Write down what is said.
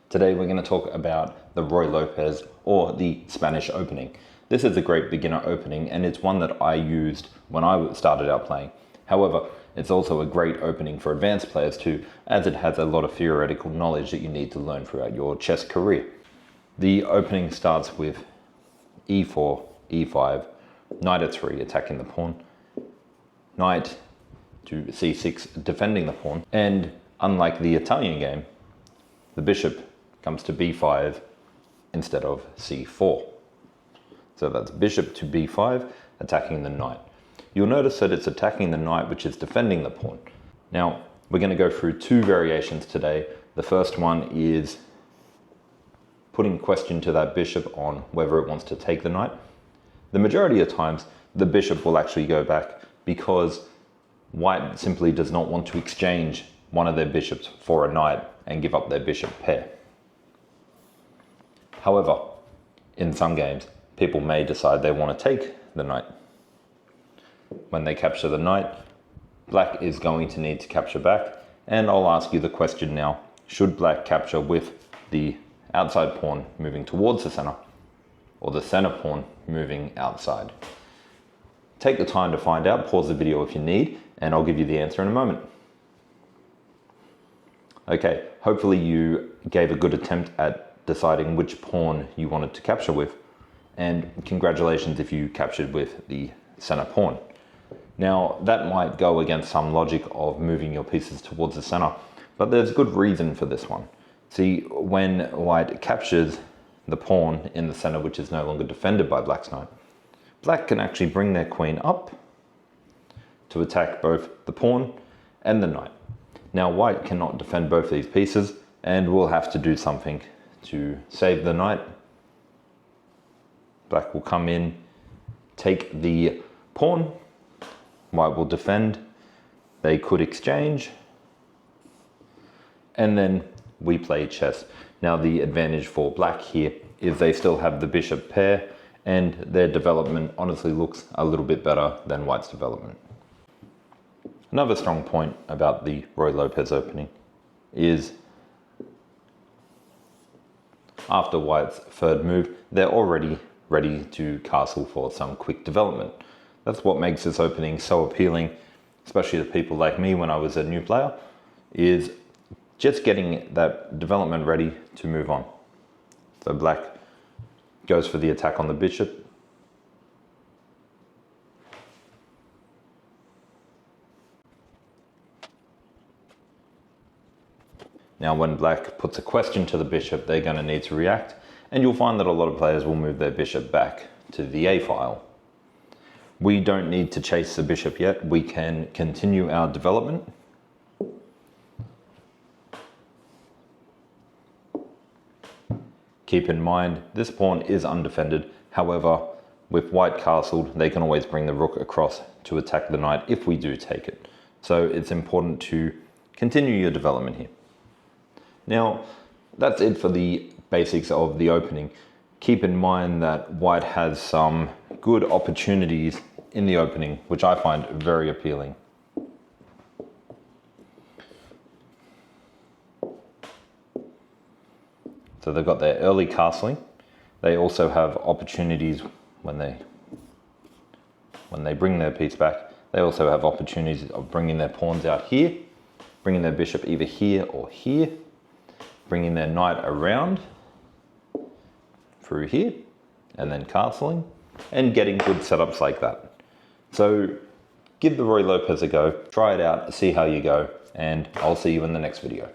Today we're going to talk about the Ruy Lopez, or the Spanish opening. This is a great beginner opening and it's one that I used when I started out playing. However, it's also a great opening for advanced players too, as it has a lot of theoretical knowledge that you need to learn throughout your chess career. The opening starts with e4, e5, knight f3 attacking the pawn, knight to c6 defending the pawn, and unlike the Italian game, the bishop comes to b5 instead of c4. So that's bishop to b5 attacking the knight. You'll notice that it's attacking the knight, which is defending the pawn. Now we're going to go through two variations today. The first one is putting question to that bishop on whether it wants to take the knight. The majority of times the bishop will actually go back because white simply does not want to exchange one of their bishops for a knight and give up their bishop pair. However, in some games, people may decide they want to take the knight. When they capture the knight, black is going to need to capture back, and I'll ask you the question now: should black capture with the outside pawn moving towards the center, or the center pawn moving outside? Take the time to find out, pause the video if you need, and I'll give you the answer in a moment. Okay, hopefully you gave a good attempt at deciding which pawn you wanted to capture with, and congratulations if you captured with the center pawn. Now that might go against some logic of moving your pieces towards the center, but there's good reason for this one. See, when white captures the pawn in the center, which is no longer defended by black's knight, black can actually bring their queen up to attack both the pawn and the knight. Now white cannot defend both these pieces and will have to do something to save the knight. Black will come in, take the pawn, white will defend, they could exchange, and then we play chess. Now the advantage for black here is they still have the bishop pair, and their development honestly looks a little bit better than white's development. Another strong point about the Ruy Lopez opening is after white's third move, they're already ready to castle for some quick development. That's what makes this opening so appealing, especially to people like me when I was a new player, is just getting that development ready to move on. So black goes for the attack on the bishop. Now when black puts a question to the bishop, they're going to need to react, and you'll find that a lot of players will move their bishop back to the A file. We don't need to chase the bishop yet, we can continue our development. Keep in mind, this pawn is undefended. However, with white castled, they can always bring the rook across to attack the knight if we do take it. So it's important to continue your development here. Now, that's it for the basics of the opening. Keep in mind that white has some good opportunities in the opening, which I find very appealing. So they've got their early castling. They also have opportunities when they bring their piece back. They also have opportunities of bringing their pawns out here, bringing their bishop either here or here, bringing their knight around through here, and then castling, and getting good setups like that. So give the Ruy Lopez a go, try it out, see how you go, and I'll see you in the next video.